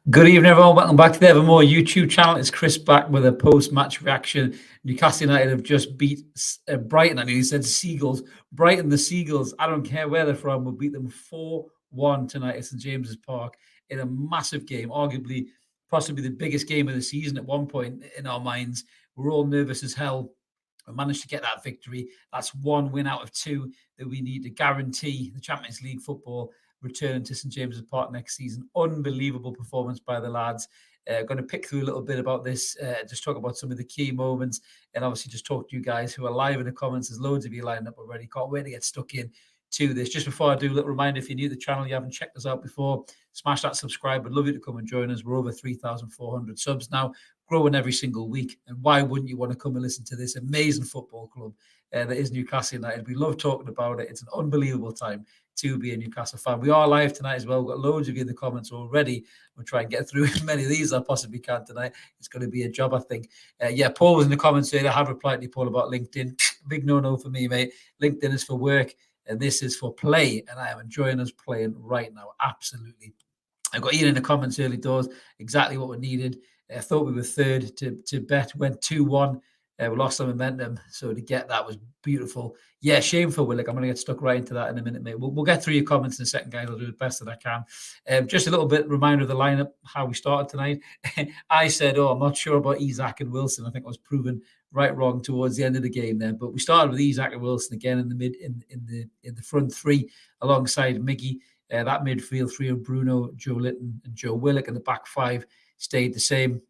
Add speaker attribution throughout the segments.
Speaker 1: Good evening, everyone. Welcome back to the Evermore YouTube channel. It's Chris back with a post-match reaction. Newcastle United have just beat Brighton. I knew you said Seagulls. Brighton, the Seagulls, I don't care where they're from, will beat them 4-1 tonight at St James's Park in a massive game, arguably possibly the biggest game of the season at one point in our minds. We're all nervous as hell. We managed to get that victory. That's one win out of two that we need to guarantee the Champions League football return to St James's Park next season. Unbelievable performance by the lads. Going to pick through a little bit about this, just talk about some of the key moments, and obviously just talk to you guys who are live in the comments. There's loads of you lined up already. Can't wait to get stuck in to this. Just before I do, a little reminder, if you're new to the channel, you haven't checked us out before, smash that subscribe. We'd love you to come and join us. We're over 3,400 subs now, growing every single week. And why wouldn't you want to come and listen to this amazing football club that is Newcastle United? We love talking about it. It's an unbelievable time to be a Newcastle fan. We are live tonight as well. We've got loads of you in the comments already. We'll try and get through as many of these as I possibly can tonight. It's going to be a job, I think. Paul was in the comments earlier. I have replied to you, Paul, about LinkedIn. Big no-no for me, mate. LinkedIn is for work, and this is for play, and I am enjoying us playing right now. Absolutely. I got Ian in the comments early doors, exactly what we needed. I thought we were third to bet, went 2-1. We lost some momentum, so to get that was beautiful. Yeah, shame for Willock. I'm going to get stuck right into that in a minute, mate. We'll get through your comments in a second, guys. I'll do the best that I can. Just a little bit reminder of the lineup, how we started tonight. I said, I'm not sure about Isak and Wilson. I think I was proven wrong towards the end of the game there. But we started with Isak and Wilson again in the front three alongside Miggy. That midfield three of Bruno, Joe Litton, and Joe Willock, and the back five stayed the same.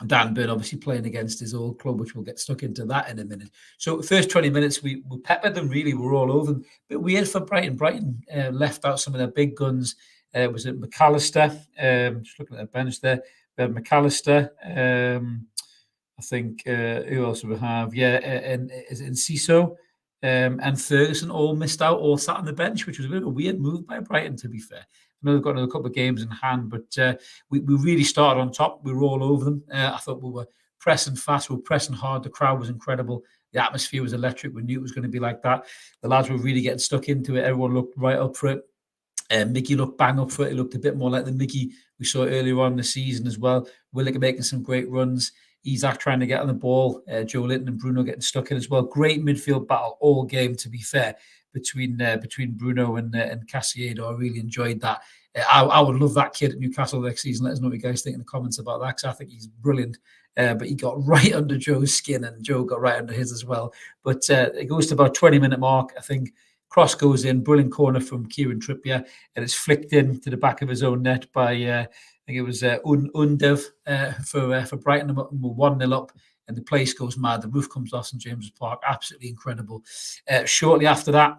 Speaker 1: Dan Burn obviously playing against his old club, which we'll get stuck into that in a minute. So first 20 minutes, we peppered them, really. We're all over them. But weird for Brighton. Brighton left out some of their big guns. Was it McAllister? Just looking at the bench there. We had McAllister. I think, who else do we have? And Ciso and Ferguson all missed out, all sat on the bench, which was a bit of a weird move by Brighton, to be fair. I know they've got another couple of games in hand, but we really started on top. We were all over them. I thought we were pressing fast. We were pressing hard. The crowd was incredible. The atmosphere was electric. We knew it was going to be like that. The lads were really getting stuck into it. Everyone looked right up for it. Mickey looked bang up for it. It looked a bit more like the Mickey we saw earlier on in the season as well. Willock making some great runs. Isak trying to get on the ball. Joe Litton and Bruno getting stuck in as well. Great midfield battle all game, to be fair, between Bruno and Casiado. I really enjoyed that. I would love that kid at Newcastle next season. Let us know what you guys think in the comments about that, because I think he's brilliant. But he got right under Joe's skin, and Joe got right under his as well. But it goes to about 20-minute mark, I think. Cross goes in, brilliant corner from Kieran Trippier, and it's flicked in to the back of his own net by, I think it was Undev for Brighton. We're 1-0 up, and the place goes mad. The roof comes off St James's Park. Absolutely incredible. Shortly after that,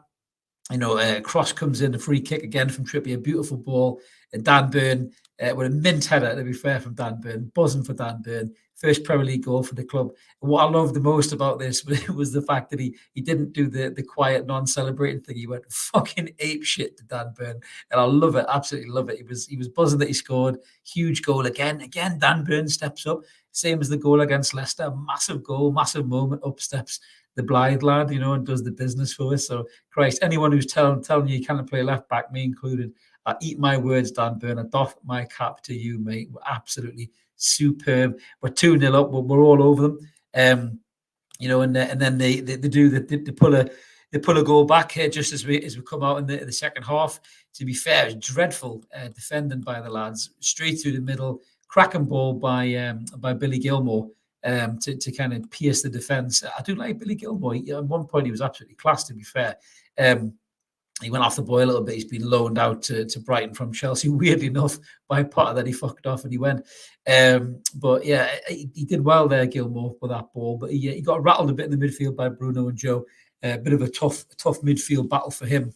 Speaker 1: cross comes in, a free kick again from Trippier, beautiful ball, and Dan Burn with a mint header, to be fair, from Dan Burn, buzzing for Dan Burn. First Premier League goal for the club. And what I loved the most about this was the fact that he didn't do the quiet, non-celebrating thing. He went fucking ape shit to Dan Burn, and I love it, absolutely love it. He was buzzing that he scored. Huge goal again. Dan Burn steps up, same as the goal against Leicester. Massive goal, massive moment. Up steps the Blythe lad, and does the business for us. So, Christ, anyone who's telling you can't play left back, me included, I eat my words, Dan Burn. I doff my cap to you, mate. We're absolutely superb. We're 2-0 up. We're all over them. And then they pull a goal back here just as we come out in the second half. To be fair, it's dreadful defending by the lads, straight through the middle, cracking ball by Billy Gilmore. To kind of pierce the defence. I do like Billy Gilmore. At one point, he was absolutely class, to be fair. He went off the boil a little bit. He's been loaned out to Brighton from Chelsea, weirdly enough, by Potter, that he fucked off and he went. But yeah, he did well there, Gilmore, with that ball. But he got rattled a bit in the midfield by Bruno and Joe. A bit of a tough midfield battle for him.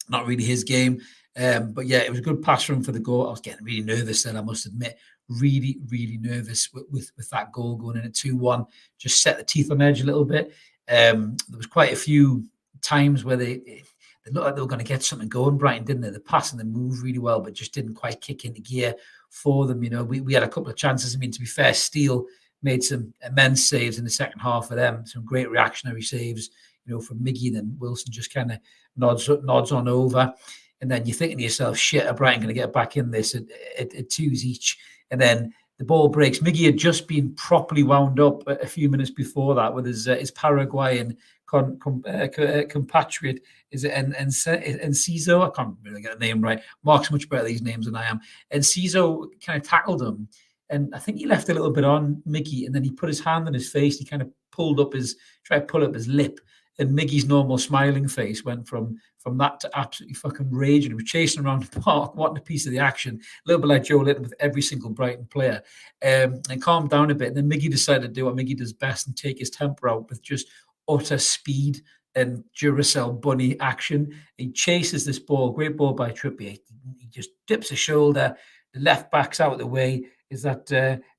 Speaker 1: Not really his game. But yeah, it was a good pass from for the goal. I was getting really nervous then, I must admit. Really, really nervous with that goal going in at 2-1. Just set the teeth on edge a little bit. There was quite a few times where they looked like they were going to get something going, Brighton, didn't they? The pass and the move really well, but just didn't quite kick into gear for them. We had a couple of chances. I mean, to be fair, Steele made some immense saves in the second half for them. Some great reactionary saves, from Miggy, and then Wilson just kind of nods on over. And then you're thinking to yourself, shit, are Brighton going to get back in this at twos each? and then the ball breaks. Miggy had just been properly wound up a few minutes before that with his Paraguayan compatriot. Is it Enciso? I can't really get the name right. Mark's much better at these names than I am. Enciso kind of tackled him, and I think he left a little bit on Miggy, and then he put his hand on his face. He kind of tried to pull up his lip, and Miggy's normal smiling face went from that to absolutely fucking raging. He was chasing around the park, wanting a piece of the action, a little bit like Joe Litton with every single Brighton player, and calmed down a bit. And then Miggy decided to do what Miggy does best and take his temper out with just utter speed and Duracell bunny action. He chases this ball, great ball by Trippier. He just dips his shoulder. The left back's out of the way. Is that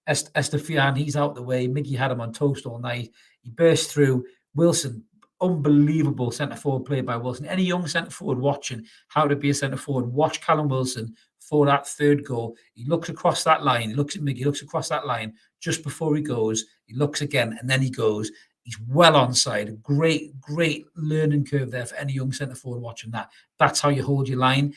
Speaker 1: Estefian? He's out of the way. Miggy had him on toast all night. He burst through. Wilson, unbelievable centre forward play by Wilson. Any young centre forward watching how to be a centre forward, watch Callum Wilson for that third goal. He looks across that line. He looks at Miggy, looks across that line just before he goes. He looks again, and then he goes. He's well onside. Great learning curve there for any young centre forward watching that. That's how you hold your line.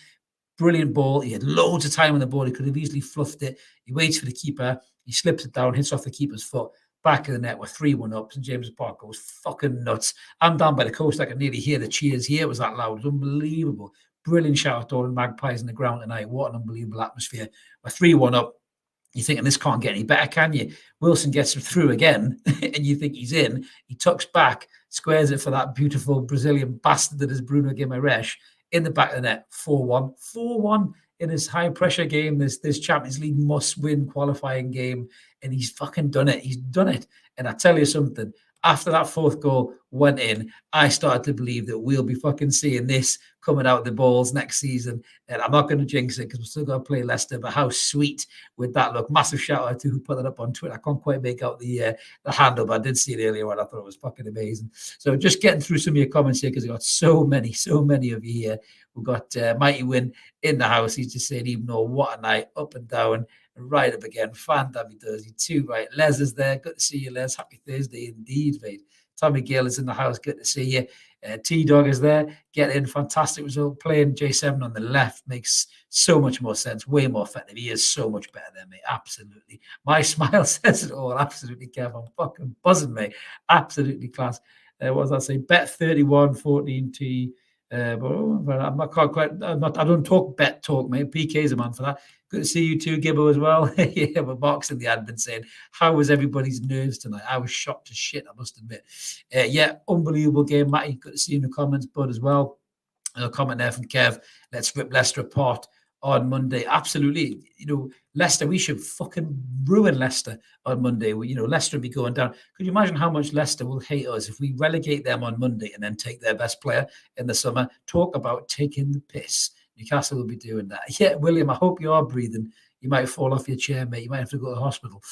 Speaker 1: Brilliant ball. He had loads of time on the ball. He could have easily fluffed it. He waits for the keeper. He slips it down, hits off the keeper's foot. Back of the net, we're 3-1 up. St James's Park goes fucking nuts. I'm down by the coast. I can nearly hear the cheers here. It was that loud. It was unbelievable. Brilliant shout out to all the Magpies in the ground tonight. What an unbelievable atmosphere. We're 3-1 up. You're thinking this can't get any better, can you? Wilson gets him through again, and you think he's in. He tucks back, squares it for that beautiful Brazilian bastard that is Bruno Guimaraes in the back of the net. 4-1. 4-1 in his high-pressure game, this Champions League must-win qualifying game, and he's fucking done it. He's done it. And I tell you something, after that fourth goal went in, I started to believe that we'll be fucking seeing this coming out of the balls next season. And I'm not going to jinx it because we're still going to play Leicester, but how sweet would that look? Massive shout out to who put that up on Twitter. I can't quite make out the handle, but I did see it earlier and I thought it was fucking amazing. So just getting through some of your comments here because we've got so many of you here. We've got Mighty Win in the house. He's just saying, even though what a night, up and down. Right up again. Fan Dammy does he too, right? Les is there. Good to see you, Les. Happy Thursday indeed, mate. Tommy Gale is in the house. Good to see you. T-Dog is there. Get in. Fantastic result. Playing J7 on the left makes so much more sense. Way more effective. He is so much better than me. Absolutely. My smile says it all. Absolutely, Kev. I'm fucking buzzing, mate. Absolutely class. What was I saying? Bet 31, 14T. But I'm not quite. I don't talk bet talk, mate. PK's a man for that. Good to see you too, Gibbo, as well. Yeah, but Mark's in the admin saying, how was everybody's nerves tonight? I was shocked as shit, I must admit. Yeah, unbelievable game, Matty. Good to see you in the comments, bud, as well. A comment there from Kev. Let's rip Leicester apart on Monday. Absolutely. You know, Leicester, we should fucking ruin Leicester on Monday. You know, Leicester will be going down. Could you imagine how much Leicester will hate us if we relegate them on Monday and then take their best player in the summer? Talk about taking the piss. Newcastle will be doing that. Yeah, William, I hope you are breathing. You might fall off your chair, mate. You might have to go to the hospital.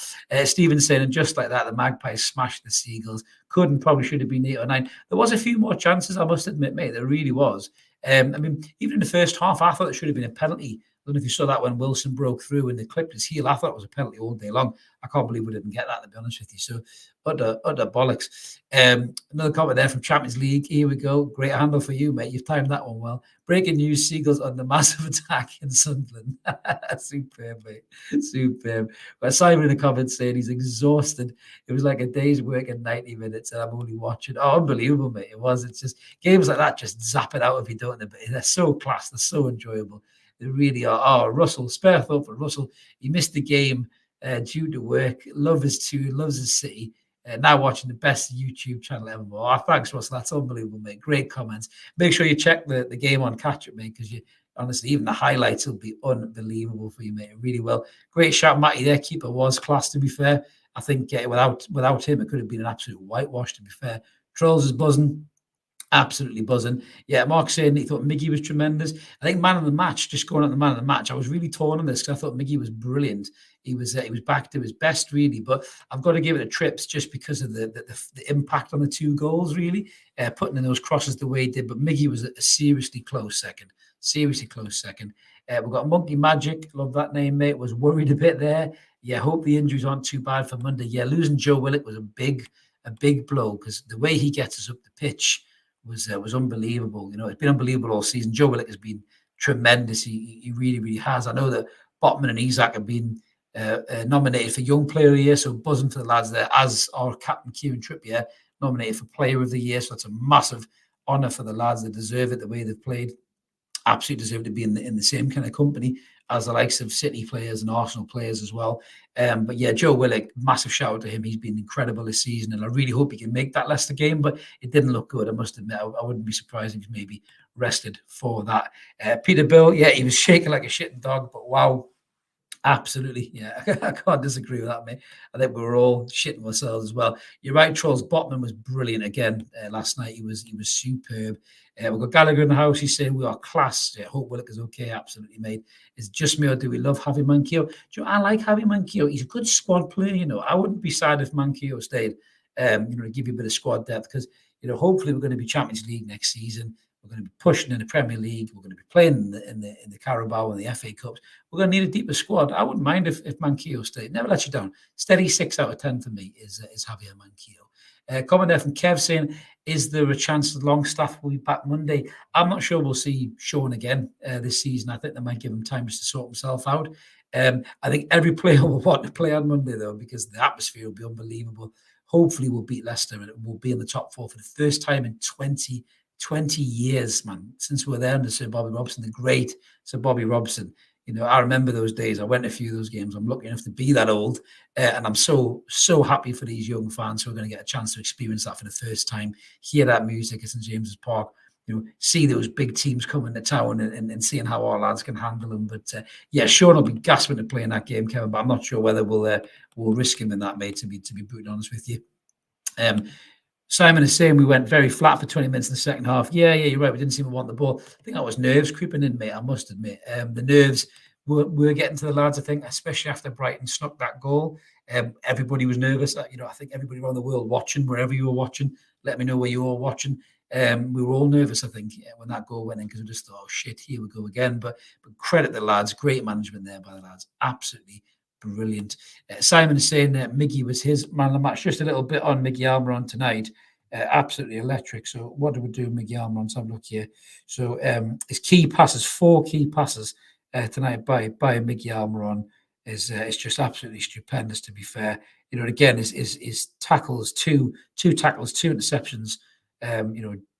Speaker 1: Stephen saying, and just like that, the Magpies smashed the Seagulls. Probably should have been 8 or 9. There was a few more chances, I must admit, mate. There really was. I mean, even in the first half, I thought it should have been a penalty. I don't know if you saw that when Wilson broke through and they clipped his heel. I thought it was a penalty all day long. I can't believe we didn't get that, to be honest with you. So, utter bollocks. Another comment there from Champions League. Here we go. Great handle for you, mate. You've timed that one well. Breaking news, Seagulls on the massive attack in Sunderland. Superb, mate. Superb. But Simon in the comments saying he's exhausted. It was like a day's work in 90 minutes and I'm only watching. Oh, unbelievable, mate. It was. It's just games like that just zap it out if you don't. They're so class. They're so enjoyable. They really are. Oh, Russell, spare thought for Russell. He missed the game due to work. Loves his city. Now watching the best YouTube channel ever. Oh, thanks, Russell. That's unbelievable, mate. Great comments. Make sure you check the game on Catch Up, mate, because you honestly, even the highlights will be unbelievable for you, mate. It really will. Great shout, Matty. Their keeper was class, to be fair. I think without him, it could have been an absolute whitewash, to be fair. Trolls is buzzing. Absolutely buzzing. Yeah, Mark saying he thought Miggy was tremendous. I think man of the match, just going on the man of the match, I was really torn on this because I thought Miggy was brilliant. He was back to his best, really. But I've got to give it a trips just because of the impact on the 2 goals, really. Putting in those crosses the way he did. But Miggy was a seriously close second. Seriously close second. We've got Monkey Magic. Love that name, mate. Was worried a bit there. Yeah, hope the injuries aren't too bad for Monday. Yeah, losing Joe Willock was a big blow because the way he gets us up the pitch was unbelievable. You know, it's been unbelievable all season. Joe Willock has been tremendous. He really, really has. I know that Botman and Isak have been nominated for Young Player of the Year, so buzzing for the lads there, as our captain Kieran Trippier nominated for Player of the Year. So that's a massive honour for the lads. They deserve it the way they've played. Absolutely deserve to be in the same kind of company as the likes of City players and Arsenal players as well. But yeah, Joe Willock, massive shout out to him. He's been incredible this season, and I really hope he can make that Leicester game, but it didn't look good. I must admit, I wouldn't be surprised if he's maybe rested for that. Peter Bill, yeah, he was shaking like a shitting dog, but wow. Absolutely, yeah. I can't disagree with that, mate. I think we were all shitting ourselves as well. You're right, Trolls. Botman was brilliant again last night. He was superb. We've got Gallagher in the house. He's saying we are class. Yeah, hope Willock is okay. Absolutely, mate. It's just me, or do we love Javi Manquillo? Do you know, I like Javi Manquillo. He's a good squad player. You know, I wouldn't be sad if Manquillo stayed. To give you a bit of squad depth, because hopefully we're going to be Champions League next season. We're going to be pushing in the Premier League. We're going to be playing in the Carabao and the FA Cups. We're going to need a deeper squad. I wouldn't mind if Manquillo stayed. Never let you down. Steady 6 out of 10 for me is Javier Manquillo. Comment there from Kev saying, is there a chance that Longstaff will be back Monday? I'm not sure we'll see Sean again this season. I think they might give him time just to sort himself out. I think every player will want to play on Monday, though, because the atmosphere will be unbelievable. Hopefully we'll beat Leicester and we'll be in the top 4 for the first time in 20 years, man, since we were there under Sir Bobby Robson, the great Sir Bobby Robson. I remember those days. I went to a few of those games. I'm lucky enough to be that old. And I'm so happy for these young fans who are going to get a chance to experience that for the first time, hear that music at St James's Park, see those big teams coming to town and seeing how our lads can handle them. But yeah, Sean will be gasping to play in that game, Kevin, but I'm not sure whether we'll risk him in that, mate, to be brutally honest with you. Simon is saying we went very flat for 20 minutes in the second half. Yeah, you're right. We didn't seem to want the ball. I think that was nerves creeping in, mate. I must admit. The nerves were getting to the lads, I think, especially after Brighton snuck that goal. Everybody was nervous. I think everybody around the world watching, wherever you were watching, let me know where you were watching. We were all nervous, I think, when that goal went in, because we just thought, oh, shit, here we go again. But credit the lads. Great management there by the lads. Absolutely brilliant. Simon is saying that Miggy was his man of the match. Just a little bit on Miggy Almirón tonight. Absolutely electric. So what do we do, Miggy Almirón? Let's have a look here. So his key passes, 4 key passes tonight by Miggy Almirón is just absolutely stupendous, to be fair. Again, his tackles, two tackles, 2 interceptions,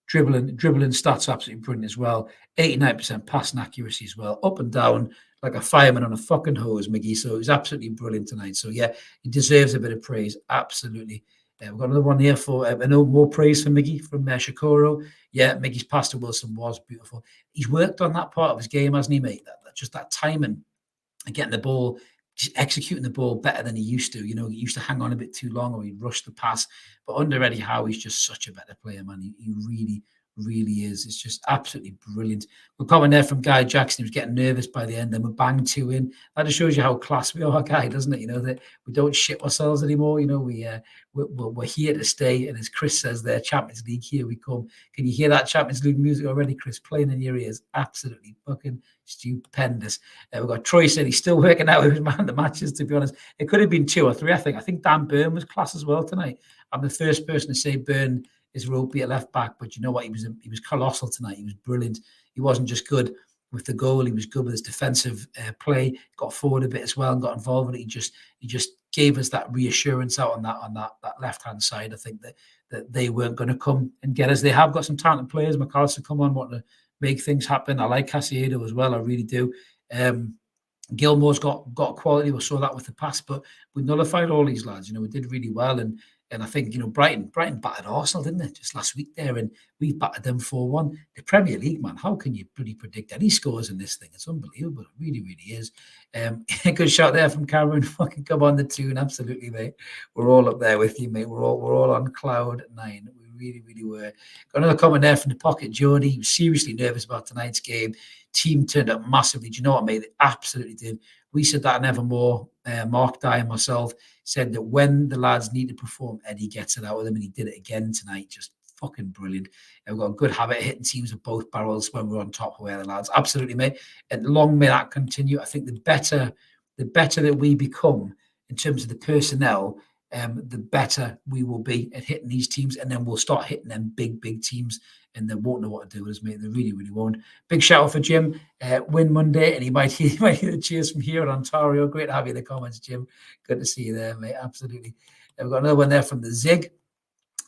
Speaker 1: dribbling stats absolutely brilliant as well. 89% passing accuracy as well, up and down like a fireman on a fucking hose, Miggy. So he's absolutely brilliant tonight. So yeah, he deserves a bit of praise. Absolutely. We've got another one here for more praise for Miggy from Shakoro. Yeah, Miggy's pass to Wilson was beautiful. He's worked on that part of his game, hasn't he, mate? Just that timing and getting the ball, just executing the ball better than he used to. He used to hang on a bit too long, or he'd rush the pass. But under Eddie Howe, he's just such a better player, man. He really is. It's just absolutely brilliant. We're coming there from Guy Jackson. He was getting nervous by the end, and we banged 2 in. That just shows you how class we are, Guy, doesn't it? That we don't shit ourselves anymore. We're here to stay. And as Chris says there, Champions League, here we come. Can you hear that Champions League music already, Chris, playing in your ears? Absolutely fucking stupendous. We've got Troy said he's still working out with his man the matches, to be honest. It could have been 2 or 3, I think. I think Dan Burn was class as well tonight. I'm the first person to say Burn is ropey at left back, but you know what? He was colossal tonight. He was brilliant. He wasn't just good with the goal. He was good with his defensive play. Got forward a bit as well and got involved with it. He just gave us that reassurance out on that left hand side. I think that they weren't going to come and get us. They have got some talented players. McAllister come on, wanting to make things happen. I like Casiedo as well. I really do. Gilmore's got quality. We saw that with the pass, but we nullified all these lads. We did really well, and I think Brighton battered Arsenal, didn't they, just last week there, and we battered them 4-1. The Premier League, man, how can you bloody predict any scores in this thing? It's unbelievable. It really, really is. Good shot there from Cameron. Fucking come on the tune, absolutely, mate. We're all up there with you, mate. We're all on cloud 9. We really were. Got another comment there from the pocket, Jody. He was seriously nervous about tonight's game. Team turned up massively. Do you know what, mate? They absolutely did. We said that and evermore. Mark Dye and myself said that when the lads need to perform, Eddie gets it out of them, and he did it again tonight. Just fucking brilliant. We've got a good habit of hitting teams with both barrels when we're on top of where the lads. Absolutely, mate. And long may that continue. I think the better that we become in terms of the personnel, the better we will be at hitting these teams, and then we'll start hitting them big teams, and they won't know what to do with us, mate. They really won't. Big shout out for Jim. Win Monday, and he might hear the cheers from here in Ontario. Great to have you in the comments, Jim. Good to see you there, mate. Absolutely. We've got another one there from the Zig.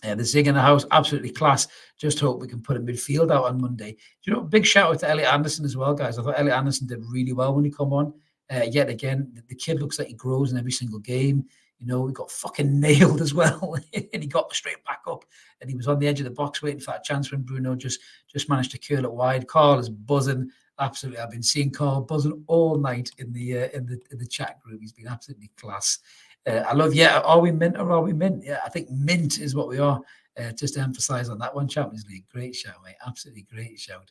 Speaker 1: The Zig in the house, absolutely class. Just hope we can put a midfield out on Monday. Do you know, big shout out to Elliot Anderson as well, guys. I thought Elliot Anderson did really well when he come on. Yet again, the kid looks like he grows in every single game. You know, he got fucking nailed as well, and he got straight back up, and he was on the edge of the box waiting for that chance when Bruno just managed to curl it wide. Carl is buzzing. Absolutely, I've been seeing Carl buzzing all night in the chat group. He's been absolutely class. I love, are we mint or are we mint? Yeah, I think mint is what we are. Just to emphasize on that one, Champions League. Great shout, mate. Absolutely great shout.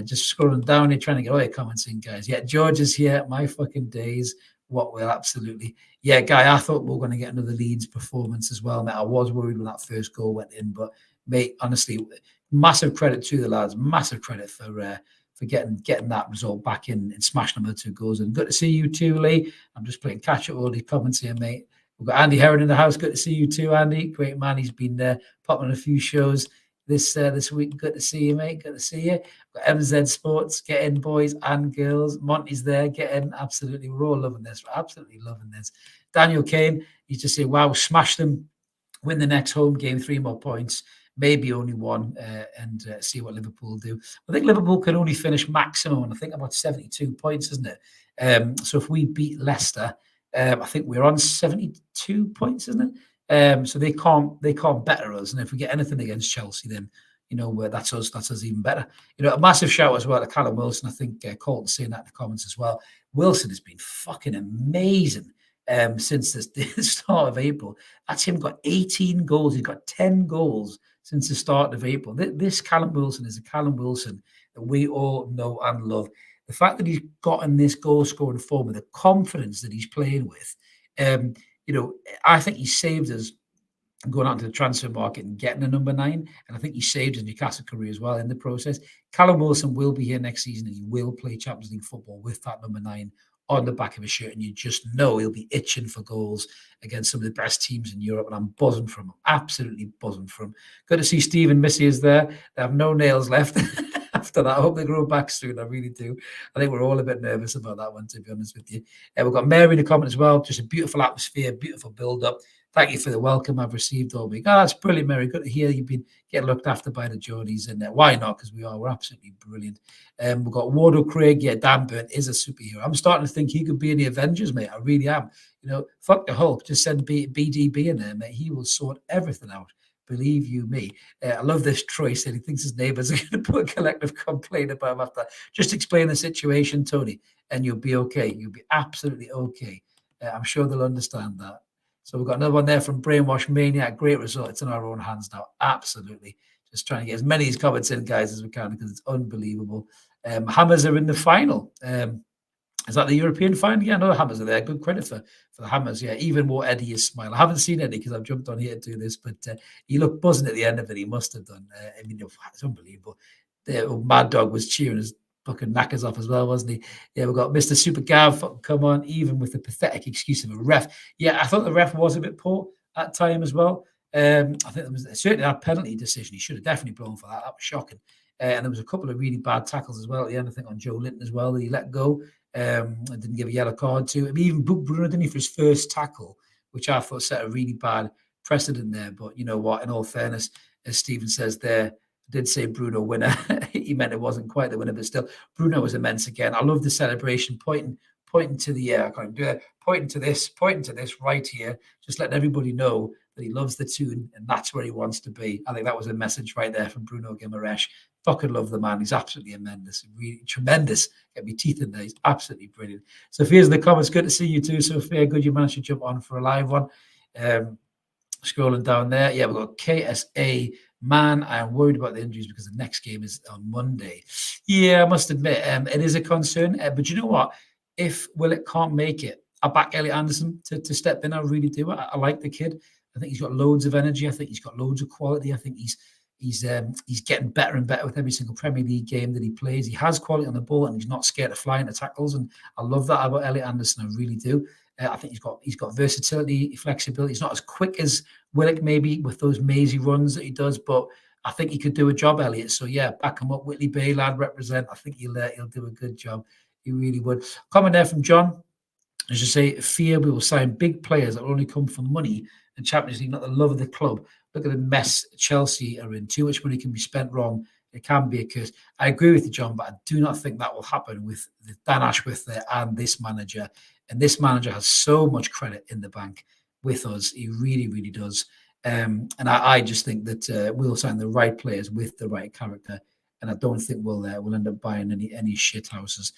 Speaker 1: Just scrolling down here, trying to get all your comments in, guys. Yeah, George is here. My fucking days. What will absolutely. Yeah, Guy, I thought we were going to get another Leeds performance as well, mate. I was worried when that first goal went in, but, mate, honestly, massive credit to the lads. Massive credit for getting that result back in and smashing them with 2 goals. And good to see you too, Lee. I'm just playing catch up all the comments here, mate. We've got Andy Heron in the house. Good to see you too, Andy. Great man. He's been popping on a few shows this week. Good to see you, mate. Good to see you. We've got MZ Sports. Get in, boys and girls. Monty's there. Get in. Absolutely. We're all loving this. We're absolutely loving this. Daniel Kane, he's just saying, wow, smash them. Win the next home game, 3 more points. Maybe only 1, and see what Liverpool do. I think Liverpool can only finish maximum, I think, about 72 points, isn't it? So if we beat Leicester, I think we're on 72 points, isn't it? So they can't better us. And if we get anything against Chelsea, then that's us even better. A massive shout as well to Callum Wilson. I think Colton's saying that in the comments as well. Wilson has been fucking amazing. Since the start of April. That's him got 18 goals. He's got 10 goals since the start of April. This Callum Wilson is a Callum Wilson that we all know and love. The fact that he's gotten this goal-scoring form with the confidence that he's playing with, I think he saved us going out into the transfer market and getting a number 9. And I think he saved his Newcastle career as well in the process. Callum Wilson will be here next season and he will play Champions League football with that number 9 on the back of his shirt, and you just know he'll be itching for goals against some of the best teams in Europe, and I'm buzzing from him, absolutely buzzing from him. Good to see Steve and Missy is there. They have no nails left after that. I hope they grow back soon, I really do. I think we're all a bit nervous about that one, to be honest with you. We've got Mary in the comment as well, just a beautiful atmosphere, beautiful build-up. Thank you for the welcome I've received all week. That's brilliant, Mary. Good to hear you've been getting looked after by the Geordies. And why not? Because we're absolutely brilliant. We've got Wardo Craig. Yeah, Dan Burn is a superhero. I'm starting to think he could be in the Avengers, mate. I really am. Fuck the Hulk. Just send BDB in there, mate. He will sort everything out. Believe you me. I love this. Troy said he thinks his neighbours are going to put a collective complaint about him after. Just explain the situation, Tony, and you'll be okay. You'll be absolutely okay. I'm sure they'll understand that. So we've got another one there from Brainwash Maniac. Great result. It's in our own hands now. Absolutely. Just trying to get as many of these comments in, guys, as we can, because it's unbelievable. Hammers are in the final. Is that the European final? Yeah, no, the Hammers are there. Good credit for the Hammers. Yeah, even more Eddie is smiling. I haven't seen Eddie because I've jumped on here to do this, but he looked buzzing at the end of it. He must have done. It's unbelievable. The Mad Dog was cheering his fucking knackers off as well, wasn't he? Yeah, we've got Mr. Super Gav, come on, even with the pathetic excuse of a ref. Yeah, I thought the ref was a bit poor at time as well. I think there was certainly that penalty decision. He should have definitely blown for that. That was shocking. And there was a couple of really bad tackles as well at the end, I think, on Joe Linton as well, that he let go. And didn't give a yellow card to. I mean, even Bruno, didn't he, for his first tackle, which I thought set a really bad precedent there. But you know what? In all fairness, as Stephen says there, did say Bruno winner. He meant it wasn't quite the winner, but still, Bruno was immense again. I love the celebration, pointing to the I can't do it, pointing to this right here, just letting everybody know that he loves the tune and that's where he wants to be. I think that was a message right there from Bruno Guimaraes. Fucking love the man. He's absolutely immense, really tremendous. Get me teeth in there. He's absolutely brilliant. Sophia's in the comments. Good to see you too, Sophia. Good you managed to jump on for a live one. Scrolling down there, yeah, we've got KSA. Man, I am worried about the injuries because the next game is on Monday. Yeah, I must admit, it is a concern. But you know what? If Willett can't make it, I back Elliot Anderson to step in. I really do. I like the kid. I think he's got loads of energy. I think he's got loads of quality. I think he's getting better and better with every single Premier League game that he plays. He has quality on the ball and he's not scared of flying to tackles. And I love that about Elliot Anderson. I really do. I think he's got versatility, flexibility. He's not as quick as Willock maybe with those mazy runs that he does, but I think he could do a job, Elliot. So yeah, back him up. Whitley Bay lad represent. I think he'll do a good job. He really would. Comment there from John. As you say, fear we will sign big players that will only come for money and Champions League, not the love of the club. Look at the mess Chelsea are in. Too much money can be spent wrong. It can be a curse. I agree with you, John, but I do not think that will happen with Dan Ashworth there and this manager. And this manager has so much credit in the bank with us. He really, really does. And I just think that we'll sign the right players with the right character. And I don't think we'll end up buying any shit houses.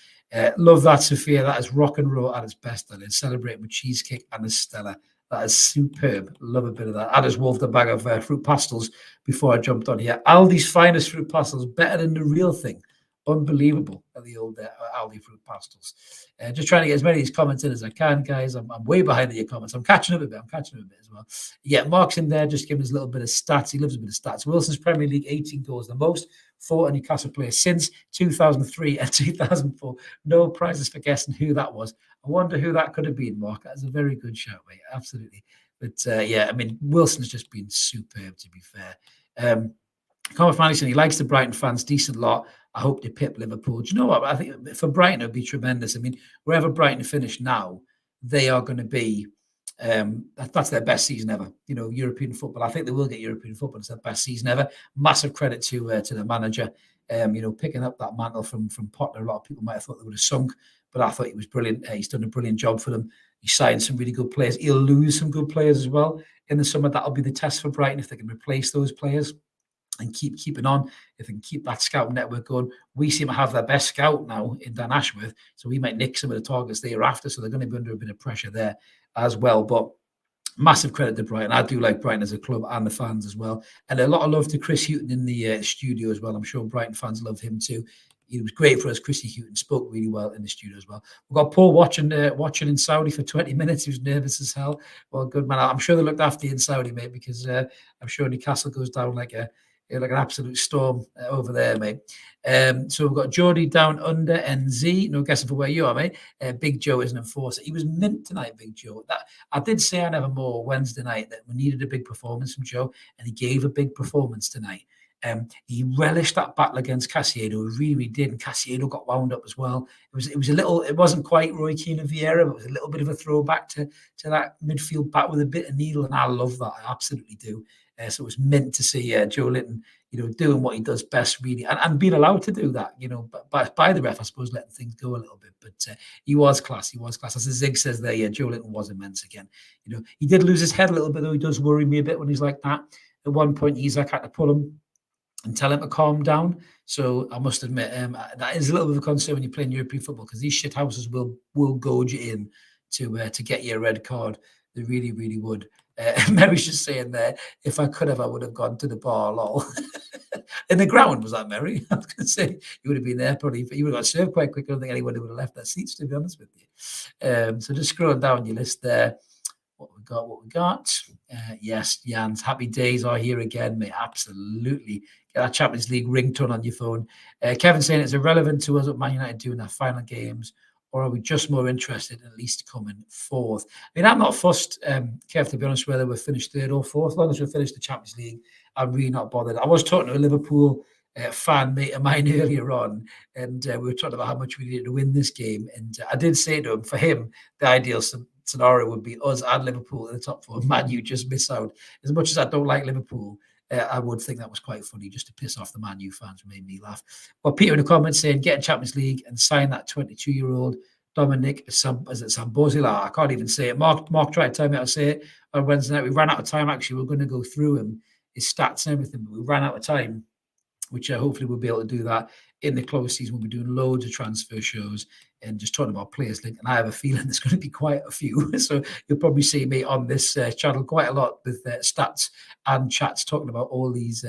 Speaker 1: Love that, Sophia. That is rock and roll at its best. That is celebrating with cheesecake and a Stella. That is superb. Love a bit of that. I just wolfed a bag of fruit pastels before I jumped on here. Aldi's finest fruit pastels, better than the real thing. Unbelievable at the old Aldi fruit pastels. Just trying to get as many of these comments in as I can, guys. I'm way behind in your comments. I'm catching up a bit. As well. Yeah, Mark's in there, just giving us a little bit of stats. He loves a bit of stats. Wilson's Premier League 18 goals, the most for a Newcastle player since 2003 and 2004. No prizes for guessing who that was. I wonder who that could have been, Mark. That's a very good shout, mate. Absolutely. But yeah, I mean, Wilson's just been superb, to be fair. Conor Fanny saying he likes the Brighton fans, decent lot. I hope they pip Liverpool. Do you know what? I think for Brighton, it would be tremendous. I mean, wherever Brighton finish now, they are going to be, that's their best season ever. You know, European football. I think they will get European football. It's their best season ever. Massive credit to the manager. You know, picking up that mantle from Potter. A lot of people might have thought they would have sunk, but I thought he was brilliant. He's done a brilliant job for them. He signed some really good players. He'll lose some good players as well in the summer. That'll be the test for Brighton if they can replace those players and keeping on, if they can keep that scout network going. We seem to have their best scout now in Dan Ashworth, so we might nick some of the targets they are after, so they're going to be under a bit of pressure there as well. But massive credit to Brighton. I do like Brighton as a club and the fans as well. And a lot of love to Chris Hughton in the studio as well. I'm sure Brighton fans love him too. He was great for us. Chrissy Hughton spoke really well in the studio as well. We've got Paul watching in Saudi for 20 minutes. He was nervous as hell. Well, good man. I'm sure they looked after you in Saudi, mate, because I'm sure Newcastle goes down like an absolute storm over there, mate. So we've got Geordie down under NZ. No guessing for where you are, mate. Big Joe is an enforcer. He was mint tonight, Big Joe. That I did say on Evermore Wednesday night that we needed a big performance from Joe, and he gave a big performance tonight. He relished that battle against Casiano. He really did, and Casiano got wound up as well. It was a little. It wasn't quite Roy Keane and Vieira, but it was a little bit of a throwback to that midfield bat with a bit of needle, and I love that. I absolutely do. So it was meant to see Joe Linton, doing what he does best, really, and being allowed to do that, by the ref, I suppose, letting things go a little bit. But he was class. He was class. As Zig says there, Joe Linton was immense again. He did lose his head a little bit, though. He does worry me a bit when he's like that. At one point, Isak had to pull him and tell him to calm down. So I must admit, that is a little bit of a concern when you're playing European football, because these shit houses will goad you in to get you a red card. They really, really would. Mary's just saying there, if I could have, I would have gone to the bar, lol. In the ground, was that Mary? I was going to say, you would have been there probably, but you would have got served quite quick. I don't think anyone would have left their seats, to be honest with you. So just scrolling down your list there. What we got. Yes, Jan's happy days are here again, mate. Absolutely. Get that Champions League ringtone on your phone. Kevin saying it's irrelevant to us what Man United do in their final games, or are we just more interested in at least coming fourth? I mean, I'm not fussed, Kev, to be honest, whether we're finished third or fourth. As long as we finish the Champions League, I'm really not bothered. I was talking to a Liverpool fan mate of mine earlier on, and we were talking about how much we needed to win this game. And I did say to him, for him, the ideal scenario would be us and Liverpool in the top four. Man, you just miss out. As much as I don't like Liverpool, I would think that was quite funny, just to piss off the Man U fans. Made me laugh. But Peter in the comments saying, get a Champions League and sign that 22-year-old Dominic Sambozila. I can't even say it. Mark tried to tell me how to say it on Wednesday night. We ran out of time, actually. We we're going to go through him, his stats and everything, but we ran out of time, which hopefully we'll be able to do that in the close season. We'll be doing loads of transfer shows and just talking about players linked. And I have a feeling there's going to be quite a few. So you'll probably see me on this channel quite a lot with stats and chats talking about all these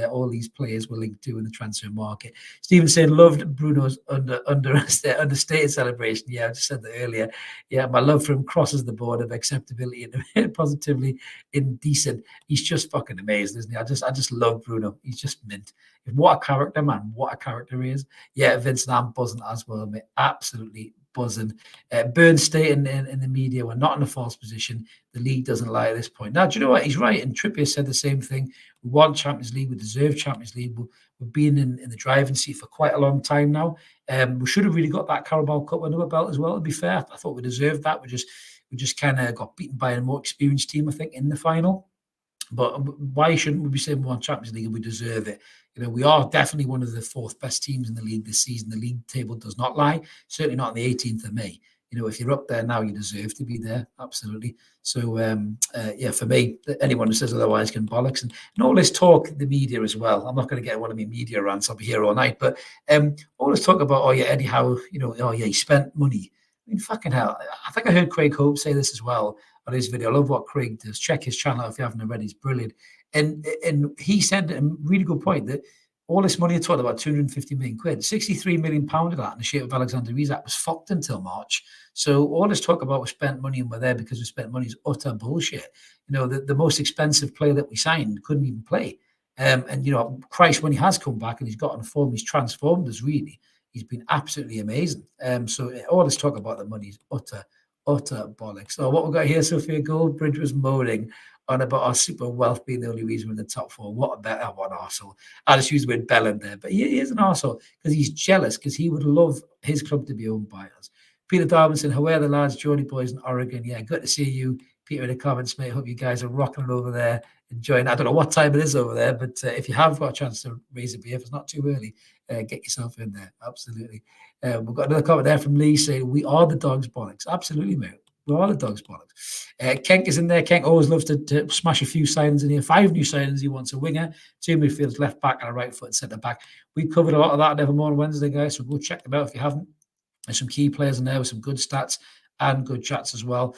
Speaker 1: players we're linked to in the transfer market. Stephen saying, loved Bruno's understated celebration. Yeah, I just said that earlier. Yeah, my love for him crosses the board of acceptability and positively indecent. He's just fucking amazing, isn't he? I just love Bruno. He's just mint. What a character, man. What a character he is. Yeah, Vincent, I'm buzzing as well, mate. Absolutely buzzing. Burn stating in the media, we're not in a false position. The league doesn't lie at this point. Now, do you know what? He's right. And Trippier said the same thing. We want Champions League. We deserve Champions League. We've been in the driving seat for quite a long time now. We should have really got that Carabao Cup under our belt as well, to be fair. I thought we deserved that. We just kind of got beaten by a more experienced team, I think, in the final. But why shouldn't we be saying we want Champions League and we deserve it? We are definitely one of the fourth best teams in the league this season. The league table does not lie. Certainly not on the 18th of May. If you're up there now, you deserve to be there. Absolutely. So, for me, anyone who says otherwise can bollocks. And all this talk, the media as well. I'm not going to get one of my media rants. I'll be here all night. But all this talk about, Eddie Howe, he spent money. I mean, fucking hell. I think I heard Craig Hope say this as well on his video. I love what Craig does. Check his channel if you haven't already. It's brilliant. And he said a really good point that all this money, I talked about 250 million quid, 63 million pound of that in the shape of Alexander Isak was fucked until March. So all this talk about we spent money and we're there because we spent money is utter bullshit. The most expensive player that we signed couldn't even play. Christ, when he has come back and he's got on form, he's transformed us really. He's been absolutely amazing. So all this talk about the money is utter bollocks. So what we've got here, Sophia Goldbridge was moaning on about our super wealth being the only reason we're in the top four. What an arsehole. I just used the word Bellend there, but he is an arsehole because he's jealous because he would love his club to be owned by us. Peter Darwinson, how are the lads, Geordie boys in Oregon? Yeah, good to see you, Peter, in the comments, mate. Hope you guys are rocking it over there, enjoying. I don't know what time it is over there, but if you have got a chance to raise a beer, if it's not too early, get yourself in there. Absolutely. We've got another comment there from Lee saying, we are the dogs bollocks. Absolutely, mate. We are the dogs bollocks. Kenk is in there. Kenk always loves to smash a few signings in here. 5 new signings. He wants a winger, 2 midfielders, left back, and a right foot centre back. We covered a lot of that at Evermore on Wednesday, guys, so go check them out if you haven't. There's some key players in there with some good stats and good chats as well.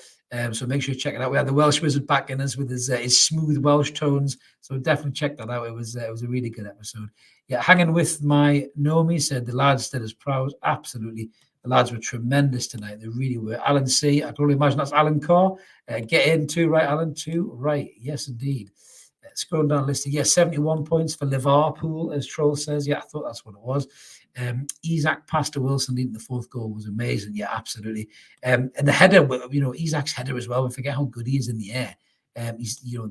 Speaker 1: So make sure you check it out. We had the Welsh Wizard back in us with his smooth Welsh tones. So definitely check that out. It was a really good episode. Yeah, hanging with my Nomi said the lads did us proud. Absolutely. The lads were tremendous tonight. They really were. Alan C. I can only imagine that's Alan Carr. Get in too, right, Alan? Too, right. Yes, indeed. Scrolling down the list. Yeah, 71 points for Liverpool, as Troll says. Yeah, I thought that's what it was. Isak passed to Wilson leading the 4th goal was amazing. Yeah, absolutely. And the header, Isak's header as well. We forget how good he is in the air. He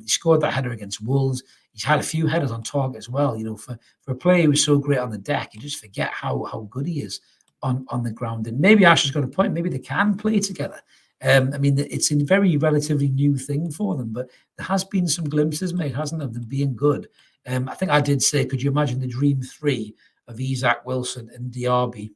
Speaker 1: scored that header against Wolves. He's had a few headers on target as well. For a player who's so great on the deck, you just forget how good he is on the ground. And maybe Ash has got a point. Maybe they can play together. It's a very relatively new thing for them, but there has been some glimpses made, hasn't there, of them being good. I think I did say, could you imagine the dream 3 of Isak, Wilson, and Diaby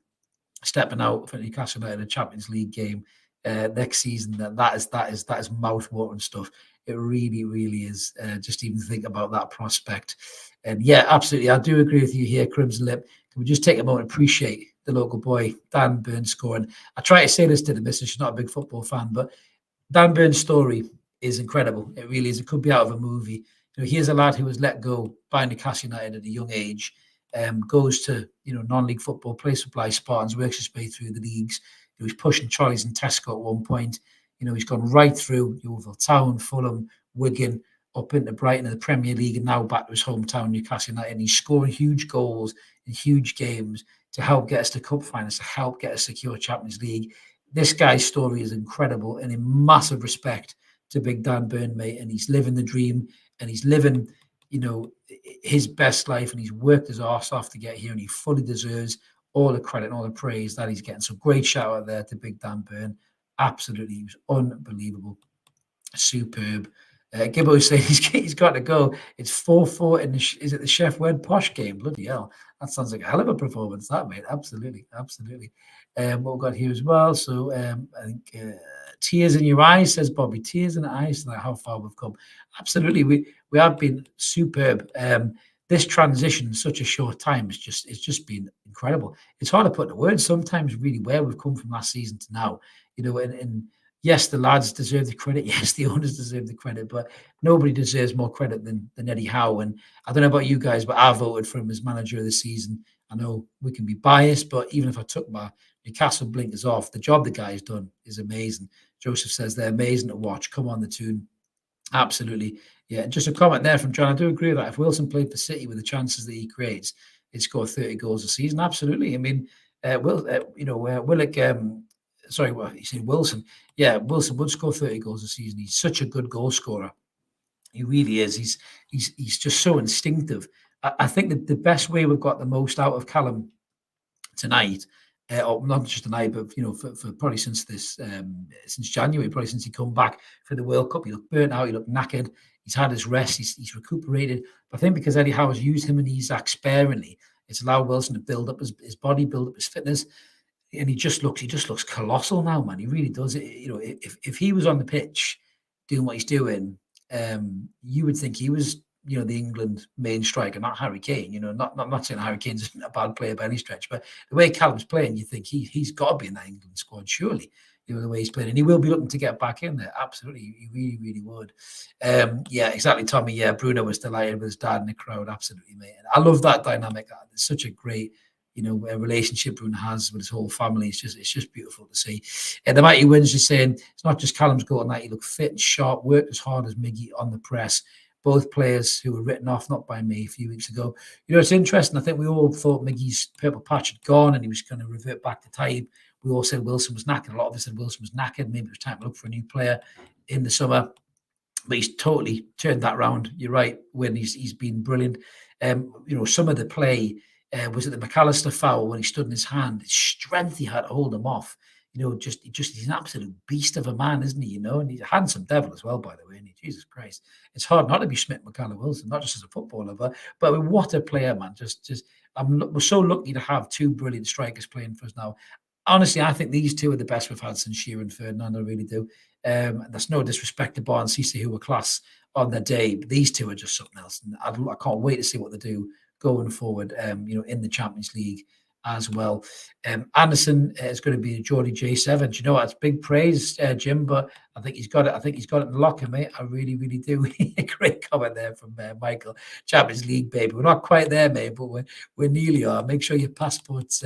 Speaker 1: stepping out for Newcastle United in a Champions League game next season? That is mouth-watering stuff. It really, really is. Just even think about that prospect. And yeah, absolutely, I do agree with you here, Crimson Lip. Can we just take a moment and appreciate the local boy, Dan Burns, scoring? I try to say this to the missus. She's not a big football fan, but Dan Burns' story is incredible. It really is. It could be out of a movie. Here's a lad who was let go by Newcastle United at a young age, goes to non-league football, plays for Blythe Spartans, works his way through the leagues. He's pushing Charlie's and Tesco at one point. He's gone right through Yeovil Town, Fulham, Wigan, up into Brighton in the Premier League, and now back to his hometown, Newcastle United. And he's scoring huge goals in huge games to help get us to cup finals, to help get us secure Champions League. This guy's story is incredible, and in massive respect to Big Dan Burn, mate. And he's living the dream, and he's living, his best life, and he's worked his arse off to get here, and he fully deserves all the credit and all the praise that he's getting. So great shout out there to Big Dan Burn. Absolutely, he was unbelievable, superb. Gibbo saying he's got to go. It's 4-4 in is it the Chef Wed Posh game? Bloody hell. That sounds like a hell of a performance, that, mate. Absolutely. What we've got here as well. So I think tears in your eyes, says Bobby. Tears in the eyes tonight, how far we've come. Absolutely. We have been superb. This transition in such a short time it's just been incredible. It's hard to put into words sometimes really where we've come from last season to now. And yes, the lads deserve the credit. Yes, the owners deserve the credit, but nobody deserves more credit than Eddie Howe. And I don't know about you guys, but I voted for him as manager of the season. I know we can be biased, but even if I took my Newcastle blinkers off, the job the guy's done is amazing. Joseph says they're amazing to watch. Come on, the tune. Absolutely. Yeah, just a comment there from John. I do agree with that. If Wilson played for City with the chances that he creates, he'd score 30 goals a season. Absolutely. I mean, Willock sorry, what you say, Wilson. Yeah, Wilson would score 30 goals a season. He's such a good goal scorer. He really is. He's just so instinctive. I think that the best way we've got the most out of Callum tonight, or not just tonight, but for probably since since January, probably since he come back for the World Cup, he looked burnt out, he looked knackered. He's had his rest, he's recuperated. But I think because Eddie Howe has used him and Isak sparingly, it's allowed Wilson to build up his body, build up his fitness, and he just looks colossal now, man. He really does. If he was on the pitch doing what he's doing, you would think he was, the England main striker, not Harry Kane. Not saying Harry Kane's a bad player by any stretch, but the way Callum's playing, you think he's got to be in that England squad, surely. The way he's playing, and he will be looking to get back in there. Absolutely, he really, really would. Yeah, exactly, Tommy. Yeah, Bruno was delighted with his dad in the crowd. Absolutely, mate. And I love that dynamic. It's such a great, a relationship Bruno has with his whole family. It's just beautiful to see. The mighty wins just saying it's not just Callum's goal tonight. He looked fit and sharp, worked as hard as Miggy on the press. Both players who were written off, not by me, a few weeks ago. It's interesting. I think we all thought Miggy's purple patch had gone and he was going to revert back to type. We all said Wilson was knackered. A lot of us said Wilson was knackered. Maybe it was time to look for a new player in the summer. But he's totally turned that round. You're right, Win. He's been brilliant. Some of the play was it the McAllister foul when he stood in his hand. His strength he had to hold him off. He's an absolute beast of a man, isn't he? And he's a handsome devil as well, by the way. Jesus Christ, it's hard not to be smitten with Callum Wilson, not just as a footballer, but what a player, man. We're so lucky to have two brilliant strikers playing for us now. Honestly, I think these two are the best we've had since Shearer and Ferdinand. I really do. That's no disrespect to Bar and Cisse, who were class on their day, but these two are just something else. And I can't wait to see what they do going forward. In the Champions League as well. Anderson is going to be a Geordie J7. That's big praise, Jim, but I think he's got it. I think he's got it in the locker, mate. I really, really do. Great comment there from Michael. Champions League, baby. We're not quite there, mate, but we're nearly are. Make sure your passport's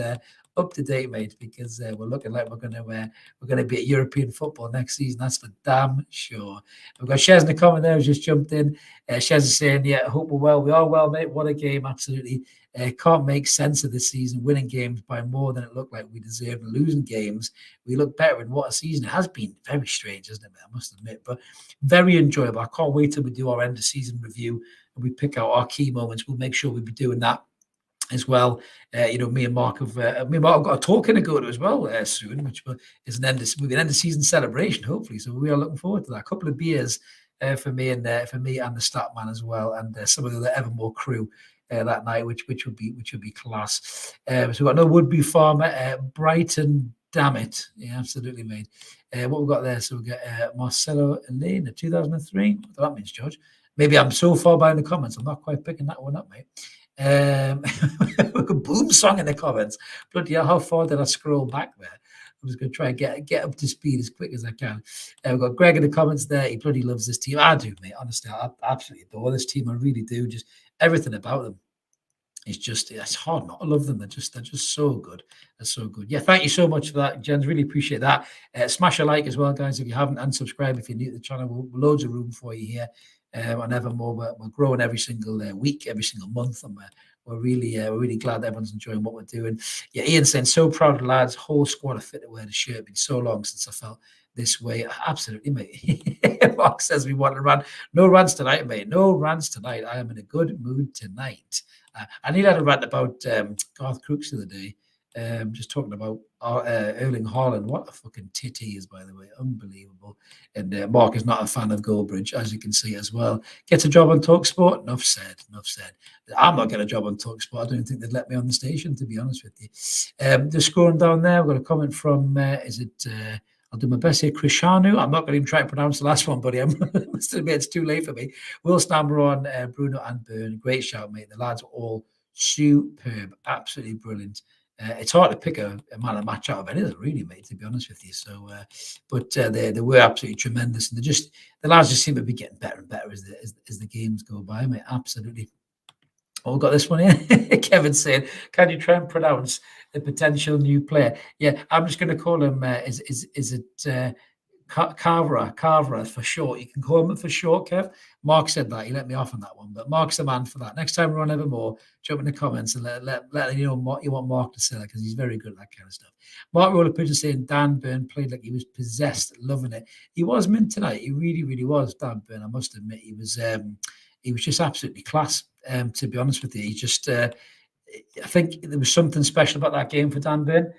Speaker 1: up to date, mate, because we're looking like we're going to be at European football next season. That's for damn sure. We've got Shez in the comment there who's just jumped in. Shez is saying, yeah, I hope we're well. We are well, mate. What a game, absolutely. Can't make sense of this season, winning games by more than it looked like we deserved, and losing games we look better. And what a season it has been. Very strange, isn't it, I must admit, but very enjoyable. I can't wait till we do our end of season review and we pick out our key moments. We'll make sure we'll be doing that as well. Me and Mark have got a talking to go to as well soon, which is an end of season celebration, hopefully. So we are looking forward to that. A couple of beers for me and the stat man as well, and some of the Evermore crew that night, which would be class. So we've got no Woodby Farmer, Brighton. Damn it, yeah, absolutely, mate. What we've got there? So we get Marcelo Elena, 2003. What that means, George? Maybe I'm so far behind the comments. I'm not quite picking that one up, mate. Boom song in the comments. Bloody hell, how far did I scroll back there? I'm just going to try and get up to speed as quick as I can. We've got Greg in the comments there. He bloody loves this team. I do, mate. Honestly, I absolutely adore this team. I really do. Just everything about them. It's hard not to love them. They're just so good. They're so good. Yeah, thank you so much for that, Jens. Really appreciate that. Smash a like as well, guys, if you haven't, and subscribe if you're new to the channel. Loads of room for you here. And Evermore, we're growing every single week, every single month, and we're really glad that everyone's enjoying what we're doing. Yeah, Ian saying, so proud of the lads, whole squad are fit to wear the shirt. Been so long since I felt this way. Absolutely, mate. Mark says we want to rant. No rants tonight, mate. No rants tonight. I am in a good mood tonight. I need to have a rant about Garth Crooks the other day. Just talking about Erling Haaland. What a fucking tit he is, by the way. Unbelievable. And Mark is not a fan of Goldbridge, as you can see as well. Gets a job on TalkSport. Enough said. I'm not getting a job on TalkSport. I don't think they'd let me on the station, to be honest with you. Just scrolling down there, we've got a comment from, I'll do my best here, Krishanu. I'm not going to even try to pronounce the last one, buddy. I must admit it's too late for me. Will Almirón, Bruno and Byrne. Great shout, mate. The lads are all superb. Absolutely brilliant. It's hard to pick a man of match out of anything, really, mate, to be honest with you. So, but they were absolutely tremendous. And the lads just seem to be getting better and better as the games go by, mate. Absolutely. Oh, we've got this one here. Kevin saying, can you try and pronounce the potential new player? Yeah, I'm just going to call him, is it Carverer for short. You can call him for short, Kev. Mark said that. He let me off on that one, but Mark's the man for that. Next time we're on Evermore, jump in the comments and let you know what you want Mark to say, because he's very good at that kind of stuff. Mark Roller Pigeon saying Dan Burn played like he was possessed, loving it. He was mint tonight. He really, really was, Dan Burn. I must admit, he was just absolutely class. To be honest with you, he just I think there was something special about that game for Dan Burn.